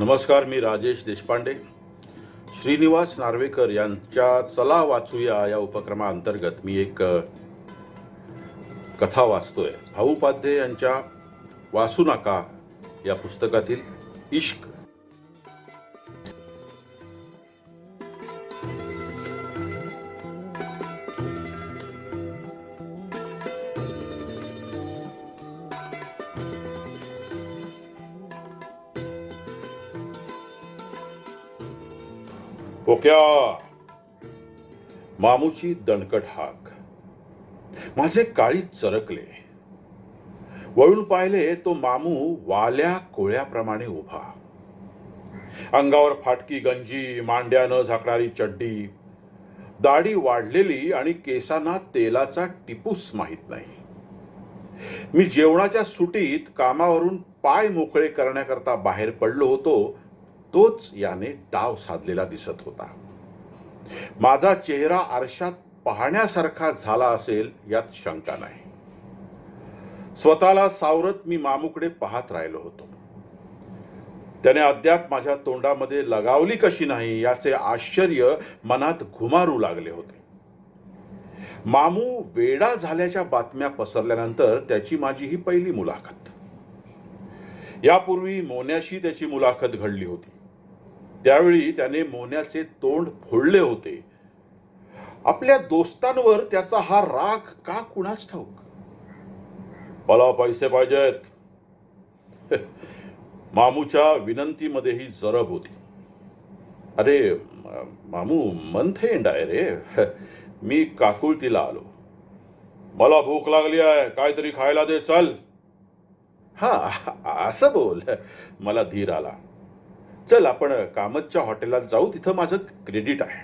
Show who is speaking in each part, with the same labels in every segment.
Speaker 1: नमस्कार, मी राजेश देशपांडे. श्रीनिवास नार्वेकर यांच्या चला वाचूया या उपक्रमाअंतर्गत मी एक कथा वाचतोय. भाऊ उपाध्ये यांच्या वासू नका या पुस्तकातील इश्क. ओक्या, मामूची दणकट हाक. माझे काळी चरकले. वळून पाहिले तो मामू वाल्या कोळ्याप्रमाणे उभा. अंगावर फाटकी गंजी, मांड्या न झाकणारी चड्डी, दाढी वाढलेली आणि केसांना तेलाचा टिपूस माहीत नाही. मी जेवणाच्या सुटीत कामावरून पाय मोकळे करण्याकरता बाहेर पडलो होतो, तोच याने डाव साधलेला दिसत होता. माझा चेहरा आरशात पाहण्यासारखा झाला असेल यात शंका नाही. स्वतःला सावरत मी मामूकडे पाहत राहिलो होतो. त्याने अद्याप माझ्या तोंडामध्ये लगावली कशी नाही याचे आश्चर्य मनात घुमारू लागले होते. मामू वेडा झाल्याच्या बातम्या पसरल्यानंतर त्याची माझी ही पहिली मुलाखत. यापूर्वी मोन्याशी त्याची मुलाखत घडली होती. त्यावेळी त्याने मोन्याचे तोंड फोडले होते. आपल्या दोस्तांवर त्याचा हा राग का कुणाच ठाऊक. मला पैसे पाहिजेत. मामूच्या विनंतीमध्येही जरब होती. अरे मामू, मंथ एंड आहे रे. मी काकुळतीला आलो. मला भूक लागली आहे, काहीतरी खायला दे, चल. हा, असं बोल. मला धीर आला. चल, आपण कामतच्या हॉटेलात जाऊ, तिथं माझं क्रेडिट आहे.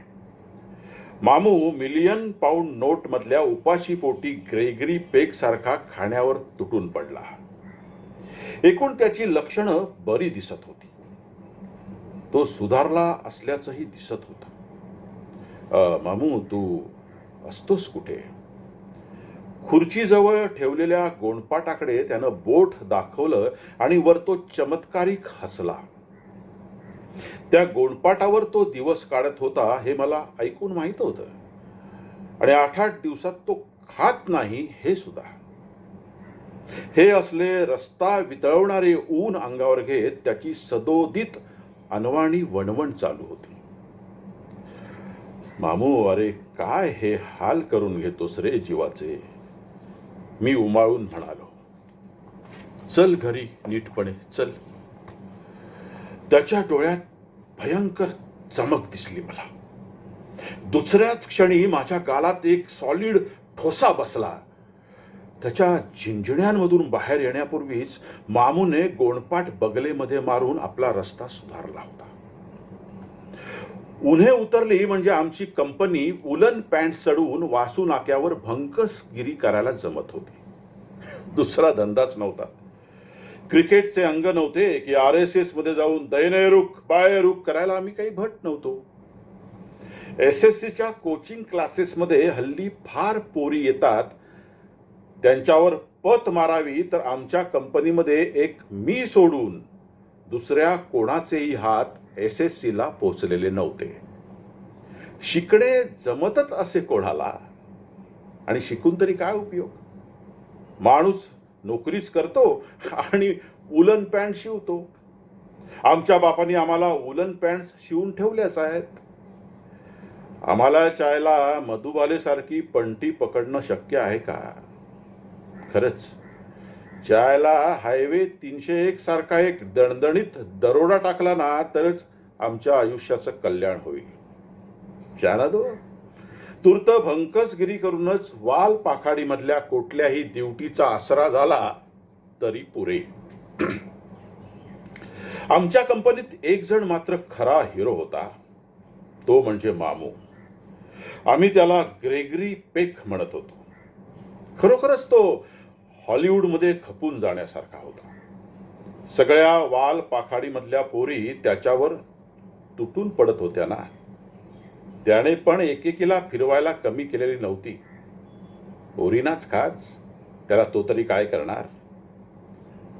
Speaker 1: मामू मिलियन पाऊंड नोट मधल्या उपाशी पोटी ग्रेगरी पेक सारखा खाण्यावर तुटून पडला. एकूण त्याची लक्षणं बरी दिसत होती. तो सुधारला असल्याचंही दिसत होतं. मामू, तू असतोस कुठे? खुर्चीजवळ ठेवलेल्या गोंडपाटाकडे त्यानं बोट दाखवलं आणि वर तो चमत्कारिक हसला. त्या गोंडपाटावर तो दिवस काढत होता हे मला ऐकून माहित होतं, आणि 8-8 दिवसात तो खात नाही हे सुद्धा. हे असले रस्ता वितळवणारे ऊन अंगावर घेत त्याची सदोदित अनवाणी वणवण चालू होती. मामू, अरे काय हे हाल करून घेतोस रे जीवाचे, मी उमाळून म्हणालो. चल घरी नीटपणे, चल. त्याच्या डोळ्यात भयंकर चमक दिसली मला. दुसऱ्याच क्षणी माझ्या गालात एक सॉलिड ठोसा बसला. त्याच्या झिंजण्यांमधून बाहेर येण्यापूर्वीच मामूने गोंडपाट बगलेमध्ये मारून आपला रस्ता सुधारला होता. उन्हे उतरली म्हणजे आमची कंपनी उलन पॅन्ट चढवून वासू नाक्यावर भंकसगिरी करायला जमत होती. दुसरा धंदाच नव्हता. क्रिकेटचे अंग नव्हते की RSS मध्ये जाऊन दैनय रुख बाय रुख करायला आम्ही काही भट नव्हतो. SSCच्या कोचिंग क्लासेसमध्ये हल्ली फार पोरी येतात. त्यांच्यावर पत मारावी तर आमच्या कंपनीमध्ये एक मी सोडून दुसऱ्या कोणाचेही हात SSCला पोचलेले नव्हते. शिकणे जमतच असे कोणाला, आणि शिकून तरी काय उपयोग. माणूस नोकरीच करतो आणि उलन पॅन्ट शिवतो. आमच्या बापांनी आम्हाला उलन पॅन्ट शिवून ठेवल्याच आहेत. आम्हाला चायला मधुबालेसारखी पंटी पकडणं शक्य आहे का? खरंच चायला हायवे 301 सारखा एक दणदणीत दरोडा टाकला ना तरच आमच्या आयुष्याचं कल्याण होईल. चाना दो तूर्त भंकसगिरी करूनच वाल पाखाडीमधल्या कुठल्याही ड्युटीचा आसरा झाला तरी पुरे. आमच्या कंपनीत एक जण मात्र खरा हिरो होता, तो म्हणजे मामू. आम्ही त्याला ग्रेगरी पेक म्हणत होतो. खरोखरच तो हॉलिवूडमध्ये खपून जाण्यासारखा होता. सगळ्या वाल पाखाडीमधल्या पोरी त्याच्यावर तुटून पडत होत्या ना. त्याने पण एकेकीला फिरवायला कमी केलेली नव्हती. पोरीनाच खाच, त्याला तो तरी काय करणार.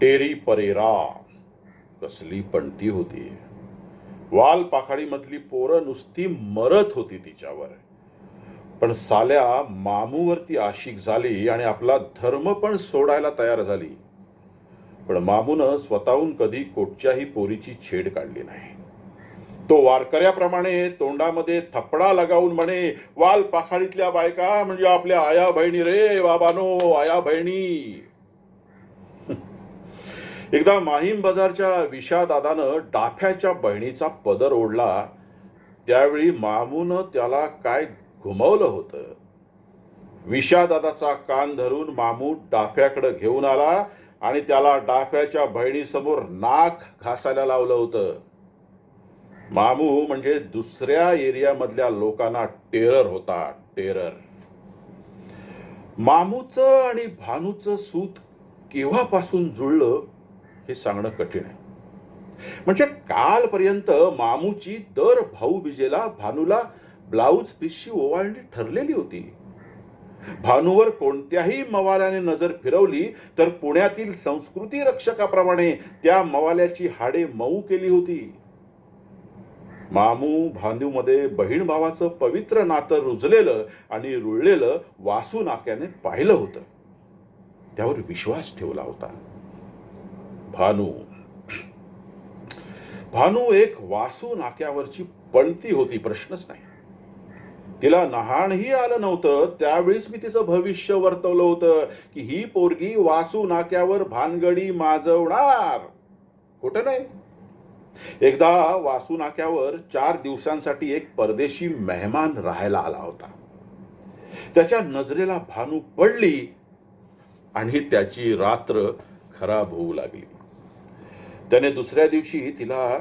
Speaker 1: टेरी परेरा कसली पणती होती. वाल पाखाडीमधली पोरं नुसती मरत होती तिच्यावर. पण साल्या मामूवरती आशिक झाली आणि आपला धर्म पण सोडायला तयार झाली. पण मामूनं स्वतःहून कधी कोटच्याही पोरीची छेड काढली नाही. तो वारकऱ्याप्रमाणे तोंडामध्ये थपडा लगावून म्हणे, वाल पाखाडीतल्या बायका म्हणजे आपल्या आया बहिणी रे बाबानो, आया बहिणी. एकदा माहीम बाजारच्या विशा दादानं डाफ्याच्या बहिणीचा पदर ओढला. त्यावेळी मामूनं त्याला काय घुमवलं होतं. विशा दादाचा कान धरून मामू डाफ्याकडे घेऊन आला आणि त्याला डाफ्याच्या बहिणीसमोर नाक घासायला लावलं होतं. मामू म्हणजे दुसऱ्या एरियामधल्या लोकांना टेरर होता, टेरर. मामूचं आणि भानूचं सूत केव्हापासून जुळलं हे सांगणं कठीण आहे. म्हणजे कालपर्यंत मामूची दर भाऊबीजेला भानूला ब्लाऊज पीसची ओवाळणी ठरलेली होती. भानूवर कोणत्याही मवाल्याने नजर फिरवली तर पुण्यातील संस्कृती रक्षकाप्रमाणे त्या मवाल्याची हाडे मऊ केली होती. मामू भानूमध्ये बहीण भावाचं पवित्र नातं रुजलेलं आणि रुळलेलं वासू नाक्याने पाहिलं होतं. त्यावर विश्वास ठेवला होता. भानू एक वासू नाक्यावरची पणती होती, प्रश्नच नाही. तिला नहाणही आलं नव्हतं. त्यावेळीच मी तिचं भविष्य वर्तवलं होतं की ही पोरगी वासू नाक्यावर भानगडी माजवणार. कुठं नाही. एकदा वासू नाक्यावर 4 दिवसांसाठी एक परदेशी मेहमान राहायला आला होता. त्याच्या नजरेला भानू पडली आणि त्याची रात्र खराब होऊ लागली. त्याने दुसऱ्या दिवशी तिला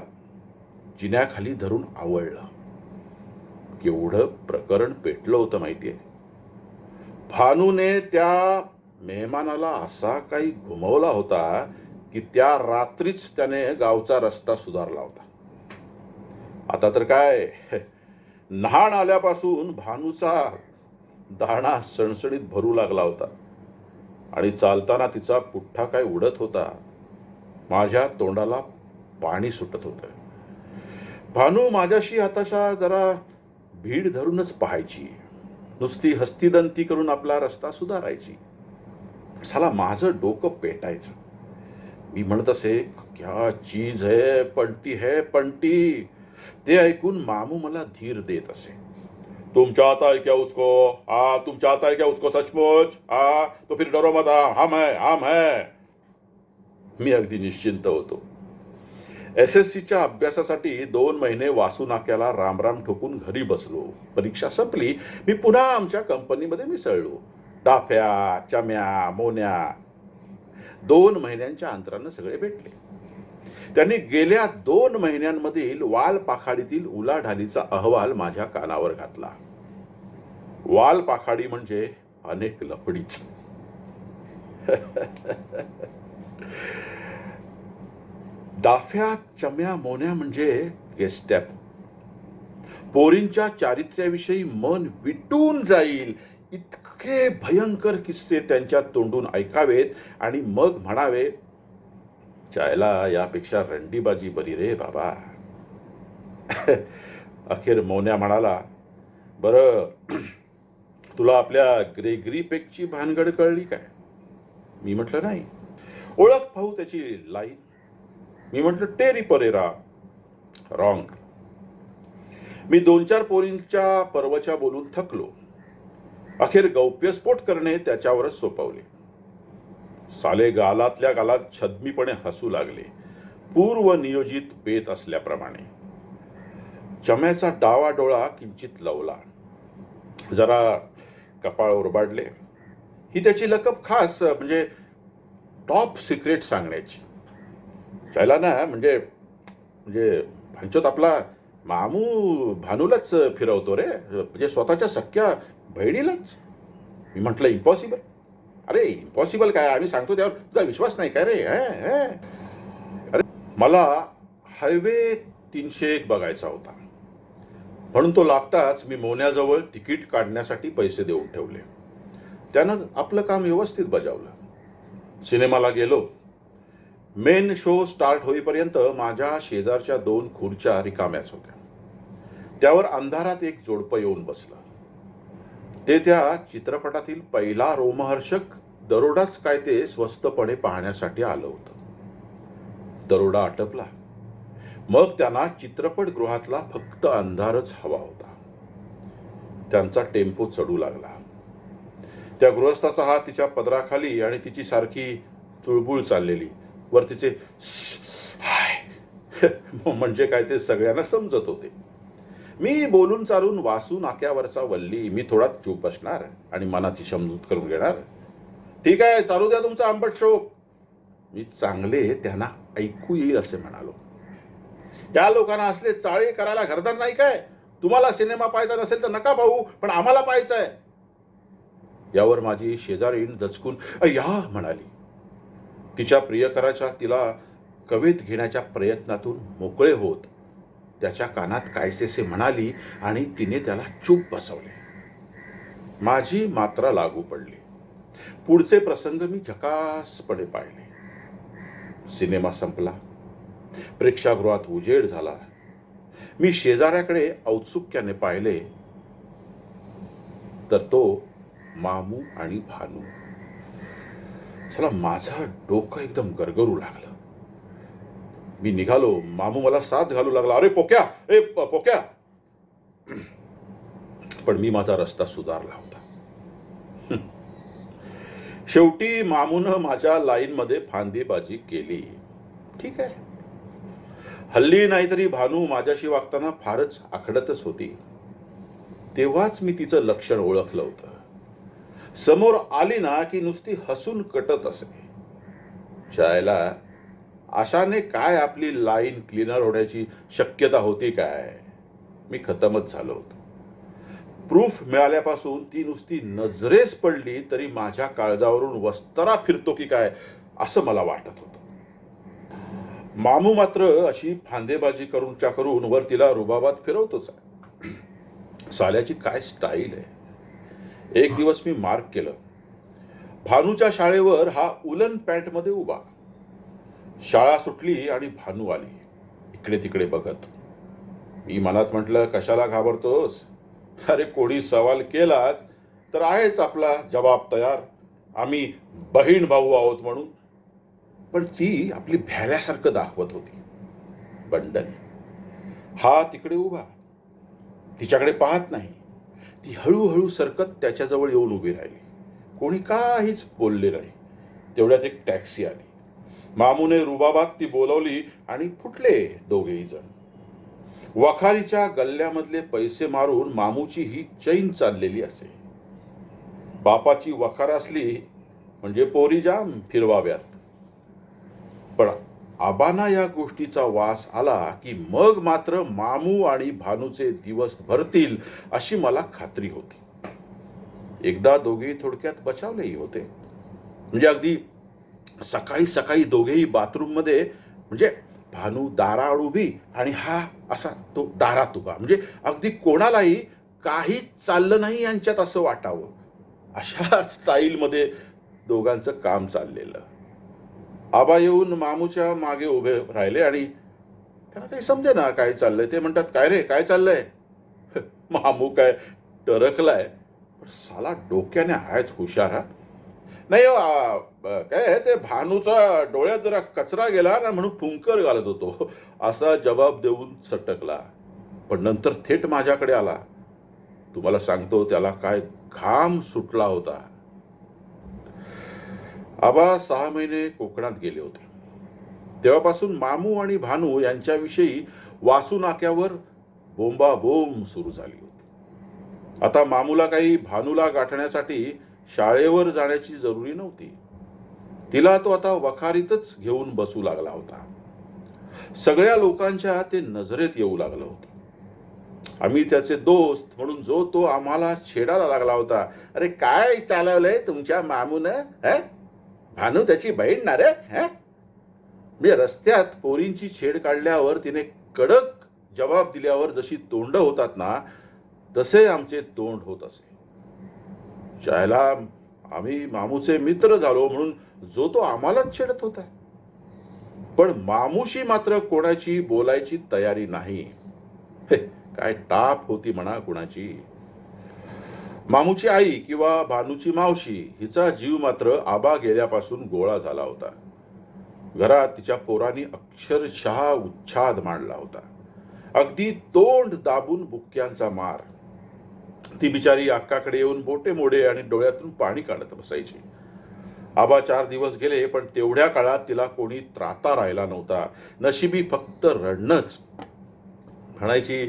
Speaker 1: जिन्याखाली धरून आवळलं. केवढं प्रकरण पेटलं होतं माहितीये. भानूने त्या मेहमानाला असा काही घुमवला होता की त्या रात्रीच त्याने गावचा रस्ता सुधारला होता. आता तर काय, नहाण आल्यापासून भानूचा दाणा सणसणीत भरू लागला होता आणि चालताना तिचा पुठ्ठा काय उडत होता. माझ्या तोंडाला पाणी सुटत होतं. भानू माझ्याशी आताशा जरा भीड धरूनच पाहायची. नुसती हस्तीदंती करून आपला रस्ता सुधारायची. साला माझं डोकं पेटायचं. मी म्हणत असे, क्या चीज है पंटी, है पंटी. ते ऐकून मामू मला धीर देत असे. तुम चाहता है क्या उसको? तुम चाहता है क्या उसको सचमुच? तो फिर डरो मत, हम है. मी अगदी निश्चिंत होतो. SSCच्या अभ्यासासाठी 2 महिने वासू नाक्याला रामराम ठोकून घरी बसलो. परीक्षा संपली. मी पुन्हा आमच्या कंपनीमध्ये मिसळलो. डाफ्या, चम्या, मोन्या 2 महिन्यांच्या अंतरानं सगळे भेटले. त्यांनी गेल्या 2 महिन्यांमधील वाल पाखाडीतील उलाढालीचा अहवाल माझ्या कानावर घातला. वाल पाखाडी म्हणजे अनेक लफडीच. डाफ्या, चम्या, मोन्या म्हणजे गेस्टॅप. पोरींच्या चारित्र्याविषयी मन विटून जाईल इतके भयंकर किस्से त्यांच्या तोंडून ऐकावेत आणि मग म्हणावे, चायला यापेक्षा रंडीबाजी बरी रे बाबा. अखेर मोन्या म्हणाला, बरं तुला आपल्या ग्रेगरी पेकची भानगड कळली काय? मी म्हटलं नाही. ओळख पाहू त्याची लाईन. मी म्हटलं टेरी परेरा. रॉंग. मी 2-4 पोरींच्या पर्वच्या बोलून थकलो. अखेर गौप्यस्फोट करणे त्याच्यावरच सोपवले. साले गालातल्या गालात छद्मीपणे हसू लागले, पूर्व नियोजित बेत असल्याप्रमाणे. चम्याचा डावा डोळा किंचित लवला, जरा कपाळ ओरबाडले. ही त्याची लकब खास म्हणजे टॉप सिक्रेट सांगण्याची. त्याला ना म्हणजे भांचोत आपला मामू भानूलाच फिरवतो रे, म्हणजे स्वतःच्या सख्या बहिणीलाच. मी म्हटलं इम्पॉसिबल. अरे इम्पॉसिबल काय, आम्ही सांगतो त्यावर तुझा विश्वास नाही काय रे? अरे मला हायवे 301 बघायचा होता, म्हणून तो लागताच मी मोन्याजवळ तिकीट काढण्यासाठी पैसे देऊन ठेवले. त्यानं आपलं काम व्यवस्थित बजावलं. सिनेमाला गेलो. मेन शो स्टार्ट होईपर्यंत माझ्या शेजारच्या 2 खुर्च्या रिकाम्याच होत्या. त्यावर अंधारात एक जोडपं येऊन बसलं. ते त्या चित्रपटातील पहिला रोमहर्षक दरोडाच काय ते स्वस्तपणे पाहण्यासाठी आलं होतं. दरोडा आटपला. मग त्यांना चित्रपटगृहातला फक्त अंधारच हवा होता. त्यांचा टेम्पो चढू लागला. त्या गृहस्थाचा हात तिच्या पदराखाली आणि तिची सारखी चुळबुळ चाललेली. वर तिचे हाय म्हणजे काय ते सगळ्यांना समजत होते. मी बोलून चालून वासू नाक्यावरचा वल्ली. मी थोडा चूप असणार आणि मनाची समजूत करून घेणार. ठीक आहे, चालू द्या तुमचा आंबट शोक. मी चांगले त्यांना ऐकू येईल असे म्हणालो. या लोकांना असले चाळे करायला घरदार नाही काय? तुम्हाला सिनेमा पाहायचा नसेल तर नका पाहू, पण आम्हाला पाहायचा आहे. यावर माझी शेजारीण दचकून या म्हणाली. तिच्या प्रियकराच्या तिला कवेत घेण्याच्या प्रयत्नातून मोकळे होत त्याच्या कानात कायसेसे म्हणाली आणि तिने त्याला चूप बसवले. माझी मात्रा लागू पडली. पुढचे प्रसंग मी झकासपणे पाहिले. सिनेमा संपला. प्रेक्षागृहात उजेड झाला. मी शेजाऱ्याकडे औत्सुक्याने पाहिले तर तो मामू आणि भानू. चला, माझं डोकं एकदम गरगरू लागलं. मी निघालो. मामू मला साथ घालू लागला. अरे पोक्या, ए पोक्या. पण मी माझा रस्ता सुधारला होता. शेवटी मामूनं माझ्या लाईनमध्ये फांदीबाजी केली. ठीक आहे. हल्ली नाहीतरी भानू माझ्याशी वागताना फारच आखडतच होती. तेव्हाच मी तिचं लक्षण ओळखलं होतं. समोर आली ना की नुसती हसून कटत असे. शाळेला आशाने काय आपली लाईन क्लिनर होण्याची शक्यता होती काय? मी खतमच झालो होतो. प्रूफ मिळाल्यापासून ती नुसती नजरेस पडली तरी माझ्या काळजावरून वस्तारा फिरतो की काय असं मला वाटत होतं. मामू मात्र अशी फांदेबाजी करून वर तिला रुबाबात फिरवतोच आहे. साल्याची काय स्टाईल आहे. एक दिवस मी मार्क केलं. भानूच्या शाळेवर हा उलन पॅन्टमध्ये उभा. शाळा सुटली आणि भानू आली इकडे तिकडे बघत. मी मनात म्हटलं, कशाला घाबरतोस? अरे कोणी सवाल केला तर आहेच आपला जवाब तयार. आम्ही बहीण भाऊ आहोत म्हणून. पण ती आपली भ्याल्यासारखं दाखवत होती. बंडल. हा तिकडे उभा. तिच्याकडे पाहत नाही. ती हळूहळू सरकत त्याच्याजवळ येऊन उभी राहिली. कोणी काहीच बोलले नाही. तेवढ्यात एक टॅक्सी आली. मामूने रुबाबात ती बोलवली आणि फुटले दोघेही जण. वखारीच्या गल्ल्यामधले पैसे मारून मामूची ही चैन चाललेली असे. बापाची वखार असली म्हणजे पोरी जाम फिरवाव्यात. पण आबांना या गोष्टीचा वास आला की मग मात्र मामू आणि भानूचे दिवस भरतील अशी मला खात्री होती. एकदा दोघेही थोडक्यात बचावलेही होते. म्हणजे अगदी सकाळी सकाळी दोघेही बाथरूममध्ये, म्हणजे भानू दाराआड उभी आणि हा असा तो दारात उभा. म्हणजे अगदी कोणालाही काही चाललं नाही यांच्यात असं वाटावं अशा स्टाईलमध्ये दोघांचं काम चाललेलं. आबा येऊन मामूच्या मागे उभे राहिले आणि त्यांना काही समजे ना काय चाललंय. ते म्हणतात, काय रे, काय चाललंय? मामू काय टरकलाय. पण साला डोक्याने आहेच हुशार. हा नाही काय ते भानूचा डोळ्यात जरा कचरा गेला ना म्हणून फुंकर घालत होतो असा जबाब देऊन सटकला. पण नंतर थेट माझ्याकडे आला. तुम्हाला सांगतो त्याला काय घाम सुटला होता. आबा 6 महिने कोकणात गेले होते. तेव्हापासून मामू आणि भानू यांच्याविषयी वासू नाक्यावर बोंबाबोंब सुरू झाली होती. आता मामूला काही भानूला गाठण्यासाठी शाळेवर जाण्याची जरुरी नव्हती. तिला तो आता वखारीतच घेऊन बसू लागला होता. सगळ्या लोकांच्या ते नजरेत येऊ लागलं होतं. आम्ही त्याचे दोस्त म्हणून जो तो आम्हाला छेडायला लागला होता. अरे काय चालवलंय तुमच्या मामूनं? भानू त्याची बहीण ना रे? म्हणजे रस्त्यात पोरींची छेड काढल्यावर तिने कडक जबाब दिल्यावर जशी तोंड होतात ना तसे आमचे तोंड होत असे. शाळेला आम्ही मामूचे मित्र झालो म्हणून जो तो आम्हालाच छेडत होता. पण मामूशी मात्र कोणाची बोलायची तयारी नाही. काय टाप होती म्हणा कुणाची. मामूची आई किंवा भानूची मावशी हिचा जीव मात्र आबा गेल्यापासून गोळा झाला होता. घरात तिच्या पोरांनी अक्षरशः उच्छाद मांडला होता. अगदी तोंड दाबून बुक्क्यांचा मार. ती बिचारी अक्काकडे येऊन बोटे मोडे आणि डोळ्यातून पाणी काढत बसायची. आबा 4 दिवस गेले, पण तेवढ्या काळात तिला कोणी त्राता राहिला नव्हता. नशिबी फक्त रडणंच. म्हणायची,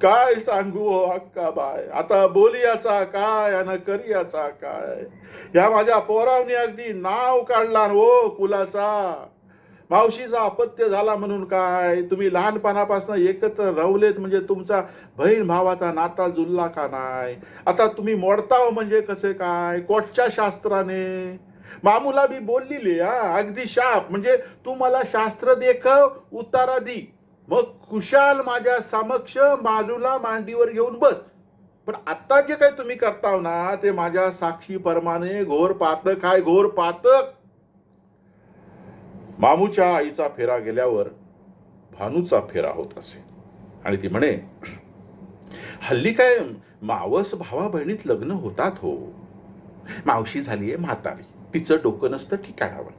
Speaker 1: काय सांगू हो अक्काबाई, आता बोलियाचा काय आणि करियाचा काय. ह्या माझ्या पोरावनी अगदी नाव काढला हो कुलाचा. मावशीचा अपत्य झाला म्हणून काय, तुम्ही लहानपणापासून एकत्र रवलेत म्हणजे तुमचा बहीण भावाचा नाता जुळला का नाही. आता तुम्ही मोडताव म्हणजे कसे काय, कोटच्या शास्त्राने. मामूला बी बोललेली अगदी शाप, म्हणजे तू मला शास्त्र देखव उतारा दी, मग कुशाल माझ्या समक्ष मालूला मांडीवर घेऊन बस. पण आता जे काही तुम्ही करताव ना ते माझ्या साक्षी परमाने घोर पातक आहे, घोर पातक. मामूच्या आईचा फेरा गेल्यावर भानूचा फेरा होत असे आणि ती म्हणे, हल्ली काय मावस भावा बहिणीत लग्न होतात हो. मावशी झालीये म्हातारी, तिचं डोकं नसतं ठिकाणावर.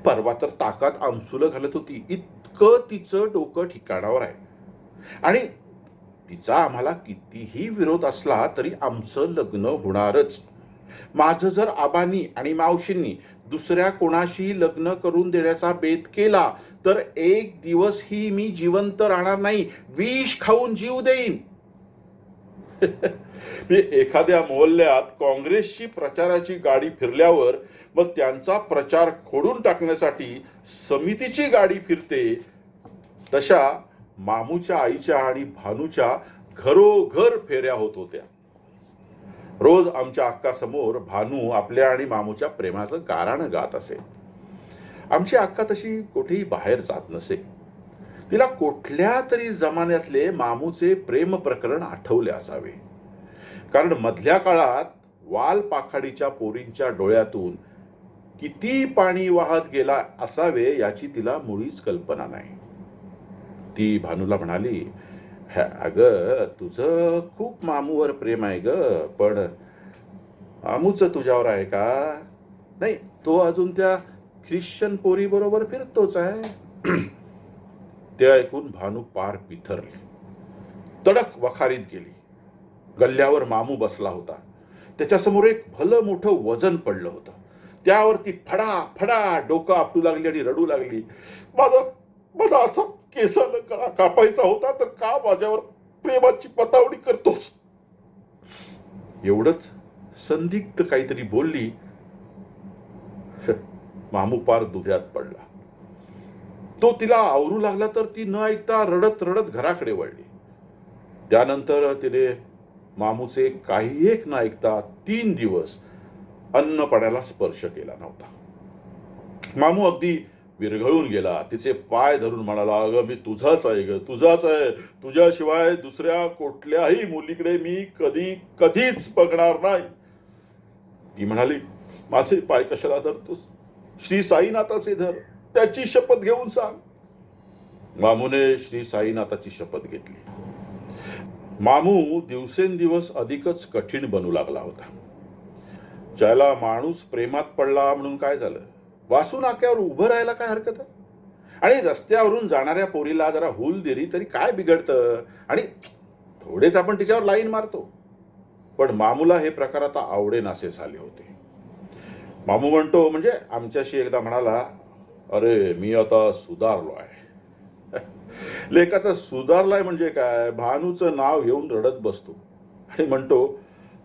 Speaker 1: परवा तर ताकात आमसुलं घालत होती, इतकं तिचं डोकं ठिकाणावर आहे. आणि तिचा आम्हाला कितीही विरोध असला तरी आमचं लग्न होणारच. माझं जर आबांनी आणि मावशींनी दुसऱ्या कोणाशी लग्न करून देण्याचा बेत केला तर एक दिवस ही मी जिवंत राहणार नाही, विष खाऊन जीव देईन. मी एखाद्या मोहल्ल्यात काँग्रेसची प्रचाराची गाडी फिरल्यावर मग त्यांचा प्रचार खोडून टाकण्यासाठी समितीची गाडी फिरते, तशा मामूच्या आईच्या आणि भानूच्या घरोघर फेऱ्या होत होत्या. रोज आमच्या अक्कासमोर भानू आपल्या आणि मामूच्या प्रेमाचं गाराणं गात असे. आमची अक्का तशी कुठेही बाहेर जात नसे. तिला कुठल्या तरी जमान्यातले मामूचे प्रेम प्रकरण आठवले असावे, कारण मधल्या काळात वालपाखाडीच्या पोरींच्या डोळ्यातून किती पाणी वाहत गेला असावे याची तिला मुळीच कल्पना नाही. ती भानूला म्हणाली, अगं तुझं खूप मामूवर प्रेम आहे ग, पण मामूचं तुझ्यावर आहे का. नाही, तो अजून त्या ख्रिश्चन पोरी बरोबर फिरतोच आहे. ते ऐकून भानू पार पिथरली, तडक वखारीत गेली. गल्ल्यावर मामू बसला होता. त्याच्यासमोर एक भलं मोठं वजन पडलं होतं. त्यावरती फडा फडा डोकं आपटू लागली आणि रडू लागली. माझा असा केसाला गळा कापायचा होता तर का माझ्यावर प्रेमाची पतावडी करतोस. एवढंच संदिग्ध काहीतरी बोलली. मामू पार दुध्यात पडला. तो तिला आवरू लागला तर ती न ऐकता रडत रडत घराकडे वळली. त्यानंतर तिने मामूचे काही एक न ऐकता 3 दिवस अन्न पाण्याला स्पर्श केला नव्हता. मामू अगदी विरघळून गेला. तिचे पाय धरून म्हणाला, अगं मी तुझाच आहे ग, तुझाच आहे. तुझ्याशिवाय दुसऱ्या कुठल्याही मुलीकडे मी कधीच बघणार नाही. ती म्हणाली, माझे पाय कशाला धरतोस, श्री साईनाथाचे धर, त्याची शपथ घेऊन सांग. मामूने श्री साईनाथाची शपथ घेतली. मामू दिवसेंदिवस अधिकच कठीण बनू लागला होता. ज्याला माणूस प्रेमात पडला म्हणून काय झालं, वासू नाक्यावर उभं राहायला काय हरकत आहे. आणि रस्त्यावरून जाणाऱ्या पोरीला जरा हूल दिली तरी काय बिघडतं, आणि थोडेच आपण तिच्यावर लाईन मारतो. पण मामूला हे प्रकार आता आवडेनासे झाले होते. मामू म्हणतो, म्हणजे आमच्याशी एकदा म्हणाला, अरे मी आता सुधारलो आहे. लेक आता सुधारलाय म्हणजे काय, भानूचं नाव घेऊन रडत बसतो आणि म्हणतो,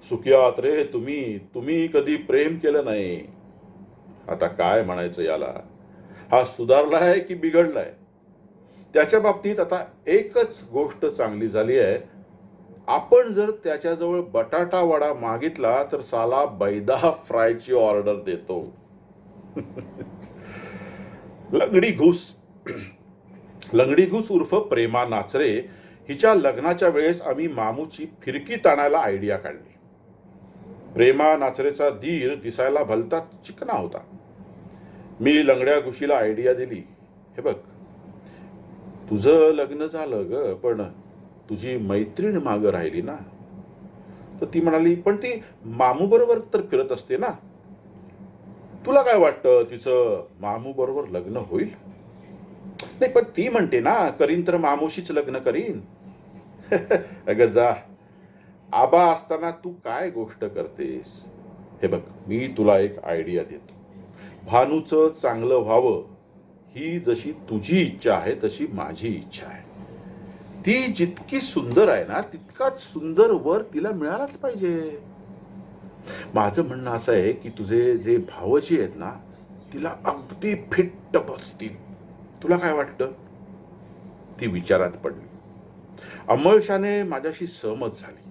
Speaker 1: सुखियात रे तुम्ही कधी प्रेम केलं नाही. आता काय म्हणायचं याला, हा सुधारलाय की बिघडलाय. त्याच्या बाबतीत आता एकच गोष्ट चांगली झाली आहे, आपण जर त्याच्याजवळ बटाटा वडा मागितला तर साला बैदा फ्रायची ऑर्डर देतो. लंगडी घुस उर्फ प्रेमा नाचरे हिच्या लग्नाच्या वेळेस आम्ही मामूची फिरकी ताणायला आयडिया काढली. प्रेमा नाचरेचा धीर दिसायला भलता चिकना होता. मी लंगड्या घुशीला आयडिया दिली, हे बघ, तुझं लग्न झालं ग, पण तुझी मैत्रीण मागं राहिली ना. तर ती म्हणाली, पण ती मामू बरोबर तर फिरत असते ना, तुला काय वाटतं तिचं मामू बरोबर लग्न होईल? नाही, पण ती म्हणते ना, करीन तर मामूशीच लग्न करीन. अगं जा, आबा असताना तू काय गोष्ट करतेस? हे बघ, मी तुला एक आयडिया देतो. भानूचं चांगलं व्हावं ही जशी तुझी इच्छा आहे तशी माझी इच्छा आहे. ती जितकी सुंदर आहे ना, तितकाच सुंदर वर तिला मिळालाच पाहिजे. माझं म्हणणं असं आहे की तुझे जे भावजी आहेत ना, तिला अगदी फिट्ट बसतील. तुला काय वाटतं? ती विचारात पडली. अमळशाने माझ्याशी सहमत झाली.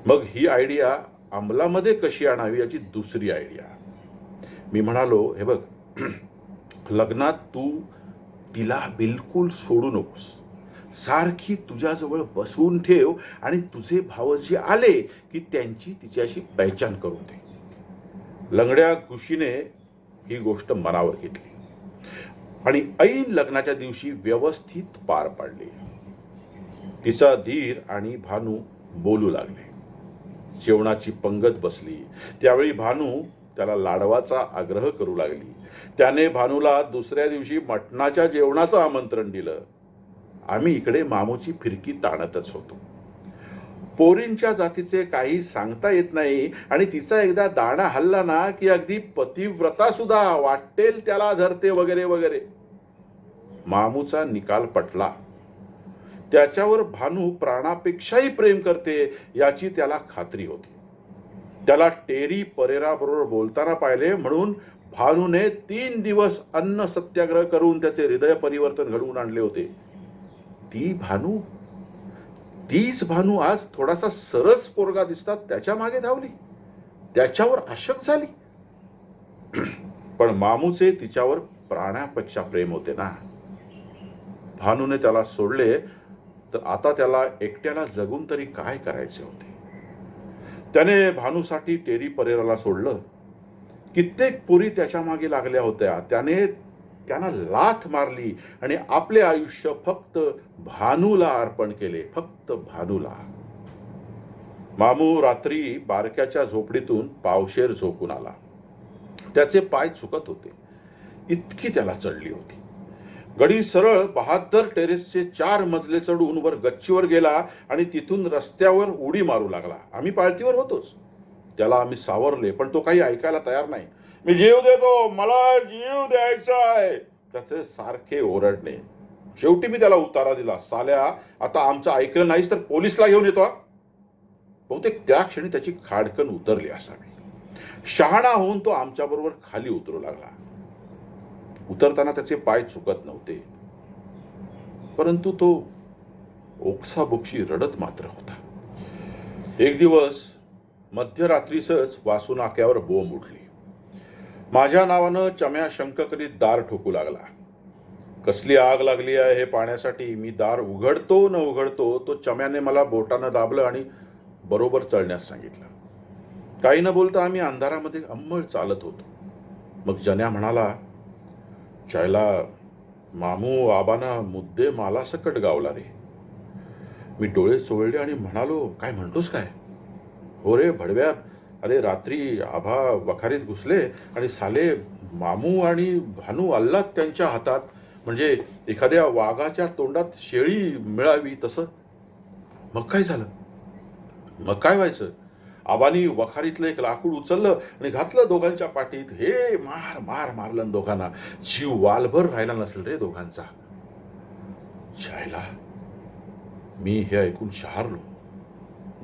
Speaker 1: मग ही आयडिया अंमलामध्ये कशी आणावी याची दुसरी आयडिया. मी म्हणालो, हे बघ, लग्नात तू तिला बिलकुल सोडू नकोस. सारखी तुझ्याजवळ बसवून ठेव आणि तुझे भावजी आले की त्यांची तिच्याशी पहिचान करून दे. लंगड्या खुशीने ही गोष्ट मनावर घेतली आणि ऐन लग्नाच्या दिवशी व्यवस्थित पार पाडली. तिचा धीर आणि भानू बोलू लागले. जेवणाची पंगत बसली. त्यावेळी भानू त्याला लाडवाचा आग्रह करू लागली. त्याने भानूला दुसऱ्या दिवशी मटणाच्या जेवणाचं आमंत्रण दिलं. आम्ही इकडे मामूची फिरकी ताणतच होतो. पोरींच्या जातीचे काही सांगता येत नाही आणि तिचा एकदा दाणा हल्ला ना की अगदी पतिव्रता सुद्धा वाटेल त्याला धरते वगैरे वगैरे. मामूचा निकाल पटला. त्याच्यावर भानू प्राणापेक्षाही प्रेम करते याची त्याला खात्री होती. त्याला टेरी परेरा बरोबर बोलताना पाहिले म्हणून भानूने 3 दिवस अन्न सत्याग्रह करून त्याचे हृदय परिवर्तन घडवून आणले होते. तीच भानू आज थोडासा सरस पोरगा दिसतात त्याच्या मागे धावली, त्याच्यावर आशक झाली. पण मामूचे तिच्यावर प्राणापेक्षा प्रेम होते ना. भानूने त्याला सोडले तर आता त्याला एकट्याला जगून तरी काय करायचे होते. त्याने भानूसाठी टेरी परेराला सोडलं. कित्येक पोरी त्याच्या मागे लागल्या होत्या. त्यांना लाथ मारली आणि आपले आयुष्य फक्त भानूला अर्पण केले, फक्त भानूला. मामू रात्री बारक्याच्या झोपडीतून पावशेर झोपून आला. त्याचे पाय चुकत होते, इतकी त्याला चढली होती. गडी सरळ बहादर टेरेसचे 4 मजले चढून वर गच्चीवर गेला आणि तिथून रस्त्यावर उडी मारू लागला. आम्ही पाळतीवर होतोच. त्याला आम्ही सावरले पण तो काही ऐकायला तयार नाही. मी जीव देतो, मला जीव द्यायचा आहे, त्याचे सारखे ओरडणे. शेवटी मी त्याला उतारा दिला, साल्या आता आमचं ऐकलं नाहीस तर पोलिसला घेऊन येतो. बहुतेक त्या क्षणी त्याची खाडकन उतरली असावी. शहाणा होऊन तो आमच्याबरोबर खाली उतरू लागला. उतरताना त्याचे पाय चुकत नव्हते, परंतु तो ओक्साबोक्षी रडत मात्र होता. एक दिवस मध्यरात्रीसच वासू नाक्यावर बोंब उठली. माझ्या नावानं चम्या शंक करीत दार ठोकू लागला. कसली आग लागली आहे हे पाहण्यासाठी मी दार उघडतो न उघडतो तो चम्याने मला बोटानं दाबलं आणि बरोबर चढण्यास सांगितलं. काही न बोलता आम्ही अंधारामध्ये अंमळ चालत होतो. मग जन्या म्हणाला, चायला मामू आबाना मुद्दे मला सकट गावला रे. मी डोळे चोळले आणि म्हणालो, काय म्हणतोस काय? हो रे भडव्या, अरे रात्री आभा वखारीत घुसले आणि साले मामू आणि भानू अल्लात त्यांच्या हातात, म्हणजे एखाद्या वाघाच्या तोंडात शेळी मिळावी तसं. मग काय झालं? मग काय व्हायचं? आबानी वखारीतलं एक लाकूड उचललं आणि घातलं दोघांच्या पाठीत. हे मार मार मारलं दोघांना. जीव वालभर राहिला नसेल रे दोघांचा. जायला मी हे ऐकून शहारलो.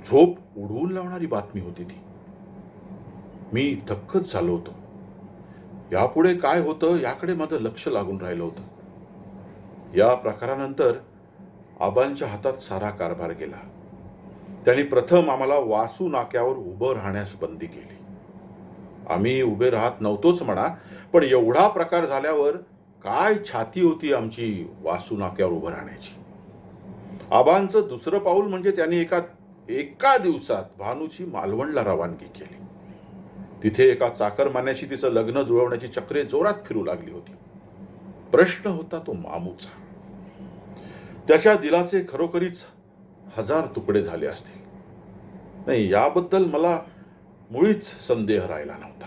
Speaker 1: झोप उडवून लावणारी बातमी होती ती. मी थक्कच झालो होतो. यापुढे काय होतं याकडे माझं लक्ष लागून राहिलं होतं. या प्रकारानंतर आबांच्या हातात सारा कारभार गेला. त्यांनी प्रथम आम्हाला वासू नाक्यावर उभं राहण्यास बंदी केली. आम्ही उभे राहत नव्हतोच म्हणा, पण एवढा प्रकार झाल्यावर काय छाती होती आमची वासू नाक्यावर उभं राहण्याची. आबांचं दुसरं पाऊल म्हणजे त्यांनी एका दिवसात भानूची मालवणला रवानगी केली. तिथे एका चाकरमान्याशी तिचं लग्न जुळवण्याची चक्रे जोरात फिरू लागली होती. प्रश्न होता तो मामूचा. त्याच्या दिलाचे खरोखरीच 1000 तुकडे झाले असतील. नाही, याबद्दल मला मुळीच संदेह राहिला नव्हता.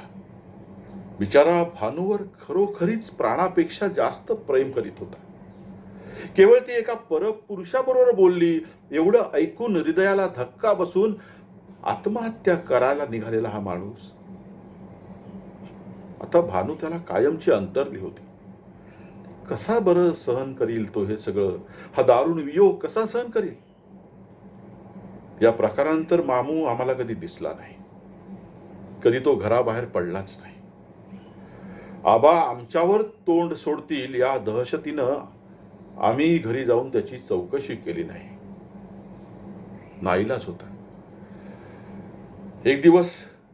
Speaker 1: बिचारा भानूवर खरोखरीच प्राणापेक्षा जास्त प्रेम करीत होता. केवळ ती एका परपुरुषाबरोबर बोलली एवढं ऐकून हृदयाला धक्का बसून आत्महत्या करायला निघालेला हा माणूस आता भानू त्याला कायमची अंतरली होती. कसा बरं सहन करील तो हे सगळं? हा दारुण वियोग कसा सहन करील? या प्रकारानंतर मामू आम्हाला कधी दिसला नाही. कधी तो घराबाहेर पडलाच नाही. आबा आमच्यावर तोंड सोडतील या दहशतीनं आम्ही घरी जाऊन त्याची चौकशी केली नाही. नाईलाज होता. एक दिवस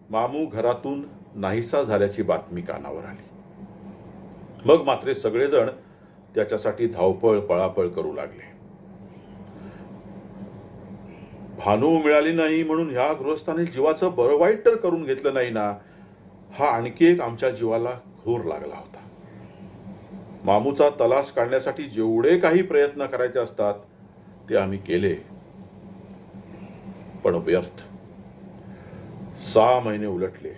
Speaker 1: मामू घरातून नाहीसा झाल्याची बातमी कानावर आली. मग मात्र सगळेजण त्याच्यासाठी धावपळ पळापळ करू लागले. भानू मिळाली नाही म्हणून ह्या गृहस्थाने जीवाचं बरं वाईट तर करून घेतलं नाही ना, हा आणखी एक आमच्या जीवाला घोर लागला होता. मामूचा तलाश काढण्यासाठी जेवढे काही प्रयत्न करायचे असतात ते आम्ही केले, पण व्यर्थ. 6 महिने उलटले.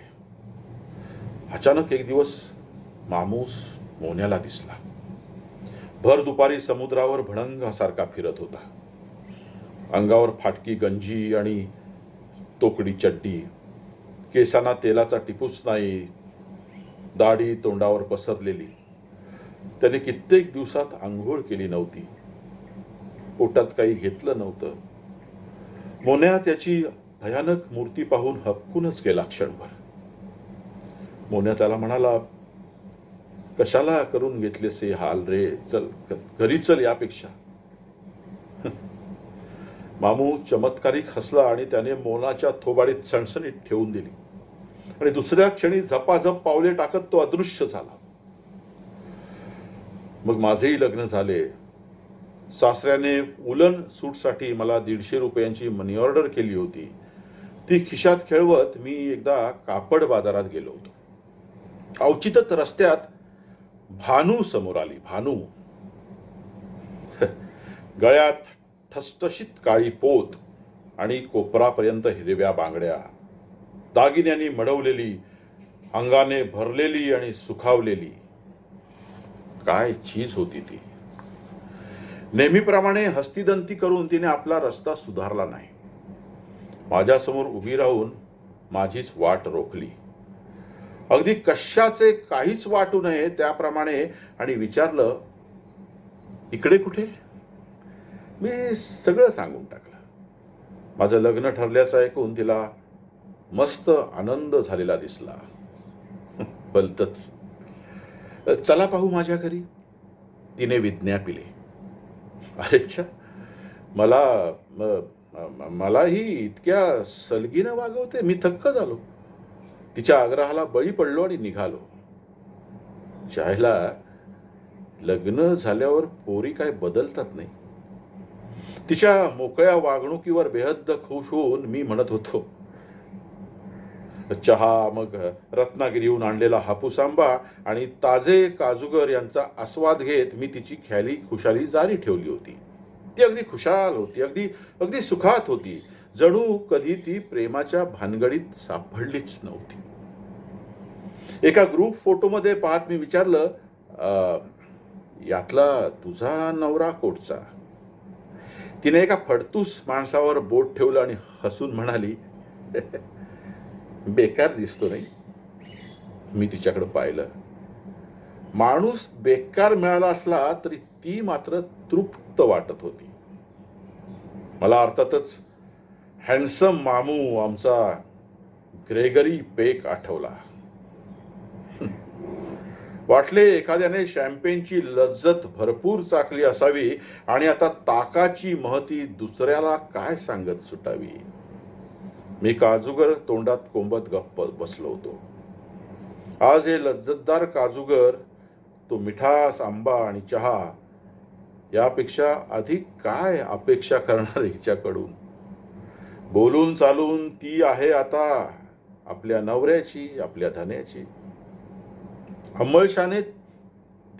Speaker 1: अचानक एक दिवस मामूस मोन्याला दिसला. भर दुपारी समुद्रावर भडंगासारखा फिरत होता. अंगावर फाटकी गंजी आणि तोकडी चड्डी, केसांना तेलाचा टिपूस नाही, दाढी तोंडावर पसरलेली. त्याने कित्येक दिवसात आंघोळ केली नव्हती. पोटात काही घेतलं नव्हतं. मोन्या त्याची भयानक मूर्ती पाहून हबकूनच गेला क्षणभर. मोन्या त्याला म्हणाला, कशाला करून घेतलेस हे हाल रे? चल घरी चल यापेक्षा. मामू चमत्कारिक हसला आणि त्याने मोनाच्या थोबाडीत सणसणीत ठेवून दिली आणि दुसऱ्या क्षणी झपाझप पावले टाकत तो अदृश्य झाला. मग माझेही लग्न झाले. सासऱ्याने उलन सूटसाठी मला 150 रुपयांची मनी ऑर्डर केली होती. ती खिशात खेळवत मी एकदा कापड बाजारात गेलो होतो. अवचितच रस्त्यात भानू समोर आली. भानू गळ्यात ठसठशीत काळी पोत आणि कोपरापर्यंत हिरव्या बांगड्या, दागिन्यांनी मडवलेली, अंगाने भरलेली आणि सुखावलेली. काय चीज होती ती. नेहमीप्रमाणे हस्तिदंती करून तिने आपला रस्ता सुधारला नाही. माझ्यासमोर उभी राहून माझीच वाट रोखली, अगदी कशाचे काहीच वाटू नये त्याप्रमाणे, आणि विचारलं, इकडे कुठे? मी सगळं सांगून टाकलं. माझं लग्न ठरल्याचं ऐकून तिला मस्त आनंद झालेला दिसला. भलतच. चला पाहू माझ्या घरी. तिने विज्ञा पिली. अरेच्छा, मलाही इतक्या सलगीनं वागवते. मी थक्क झालो. तिच्या आग्रहाला बळी पडलो आणि निघालो. चायला लग्न झाल्यावर पोरी काय बदलतात नाही. तिच्या मोकळ्या वागणुकीवर बेहद्द खुश होऊन मी म्हणत होतो. चहा, मग रत्नागिरीहून आणलेला हापूस आंबा आणि ताजे काजूगर यांचा आस्वाद घेत मी तिची ख्याली खुशाली जारी ठेवली होती. ती अगदी खुशाल होती, अगदी सुखात होती. जणू कधी ती प्रेमाच्या भानगडीत सापडलीच नव्हती. एका ग्रुप फोटोमध्ये पाहत मी विचारलं, यातला तुझा नवरा कोटचा? तिने एका फडतूस माणसावर बोट ठेवलं आणि हसून म्हणाली, बेकार दिसतो नाही? मी तिच्याकडे पाहिलं. माणूस बेकार मिळाला असला तरी ती मात्र तृप्त वाटत होती. मला अर्थातच हँडसम मामू आमचा ग्रेगरी पेक आठवला. वाटले एखाद्याने शॅम्पेनची लज्जत भरपूर चाकली असावी आणि आता ताकाची महती दुसऱ्याला काय सांगत सुटावी. मी काजूगर तोंडात कोंबत गप्प बसलो होतो. आज हे लज्जतदार काजूगर, तो मिठास आंबा आणि चहा यापेक्षा अधिक काय अपेक्षा करणार हिच्याकडून? बोलून चालून ती आहे आता आपल्या नवऱ्याची, आपल्या धन्याची. अंमळशाने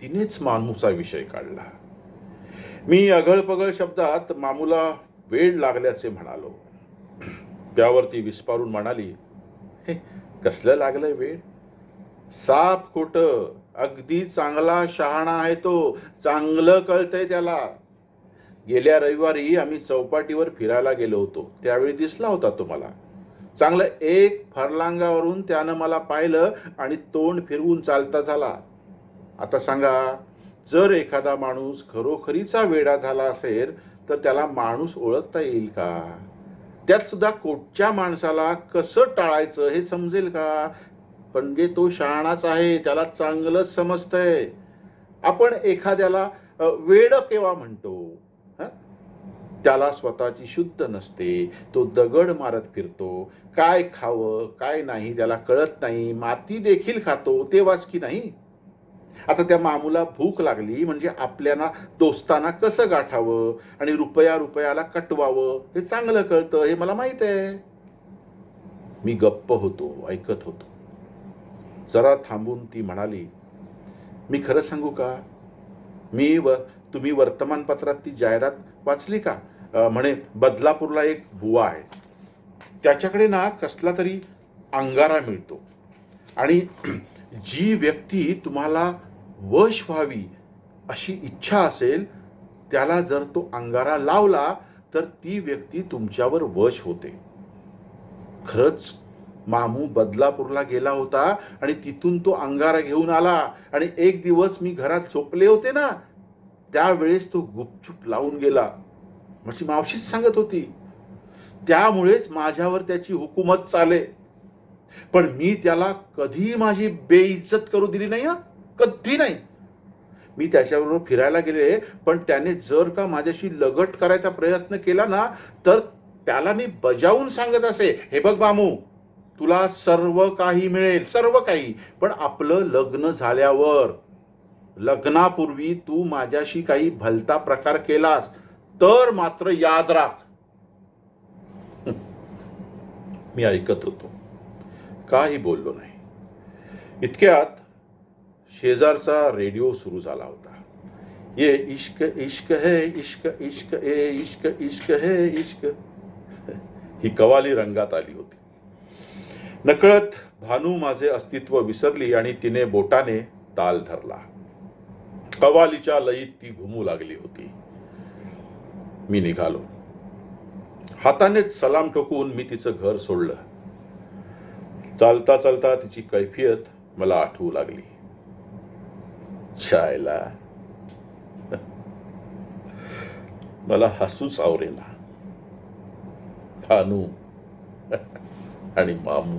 Speaker 1: तिनेच मामूचा विषय काढला. मी अगळपगळ शब्दात मामूला वेड लागल्याचे म्हणालो. त्यावर ती विस्पारून म्हणाली, "हे कसलं लागलंय वेड? साफ खोटं, अगदी चांगला शहाणा आहे तो, चांगलं कळतंय त्याला. गेल्या रविवारी आम्ही चौपाटीवर फिरायला गेलो होतो, त्यावेळी दिसला होता तो मला. चांगलं एक फरलांगावरून त्यानं मला पाहिलं आणि तोंड फिरवून चालता झाला. आता सांगा, जर एखादा माणूस खरोखरीचा वेडा झाला असेल तर त्याला माणूस ओळखता येईल का? त्यात सुद्धा कोटच्या माणसाला कसं टाळायचं हे समजेल का? म्हणजे तो शहाणाच आहे, त्याला चांगलंच समजतंय. आपण एखाद्याला वेड केव्हा म्हणतो? हं? त्याला स्वतःची शुद्ध नसते, तो दगड मारत फिरतो, काय खावं काय नाही त्याला कळत नाही, माती देखील खातो, तेव्हाच की नाही. आता त्या मामूला भूक लागली म्हणजे आपल्याला दोस्तांना कसं गाठावं आणि रुपयाला कटवावं हे चांगलं कळतं, हे मला माहित आहे. मी गप्प होतो, ऐकत होतो. जरा थांबून ती म्हणाली, "मी खरं सांगू का, तुम्ही वर्तमानपत्रात ती जाहिरात वाचली का? म्हणे बदलापूरला एक बुवा आहे, त्याच्याकडे ना कसला तरी अंगारा मिळतो आणि जी व्यक्ती तुम्हाला वश व्हावी अशी इच्छा असेल त्याला जर तो अंगारा लावला तर ती व्यक्ती तुमच्यावर वश होते." खरंच मामू बदलापूरला गेला होता आणि तिथून तो अंगारा घेऊन आला आणि एक दिवस मी घरात झोपले होते ना, त्यावेळेस तो गुपचूप लावून गेला. माझी मावशीच सांगत होती. त्यामुळेच माझ्यावर त्याची हुकूमत चाले. पण मी त्याला कधी माझी बेइज्जत करू दिली नाही. कधी नाही. मी त्याच्याबरोबर फिरायला गेले, पण त्याने जर का माझ्याशी लगट करायचा प्रयत्न केला ना, तर त्याला मी बजावून सांगत असे, "हे बघ मामू, तुला सर्व काही मिळेल, सर्व काही, पण आपलं लग्न झाल्यावर. लग्नापूर्वी तू माझ्याशी काही भलता प्रकार केलास तर मात्र याद राख." मी ऐकत होतो, काही बोललो नाही. इतक्यात शेजारचा रेडिओ सुरू झाला होता. "ये इश्क इश्क है, इश्क इश्क ए इश्क इश्क है इश्क." ही कवाली रंगात आली होती. नकळत भानू माझे अस्तित्व विसरली आणि तिने बोटाने ताल धरला. कवालीच्या लयीत ती घुमू लागली होती. मी निघालो. हातानेच सलाम ठोकून मी तिचं घर सोडलं. चालता चालता तिची कैफियत मला आठवू लागली. छायला मला हसूच आवरेना. भानू आणि मामू.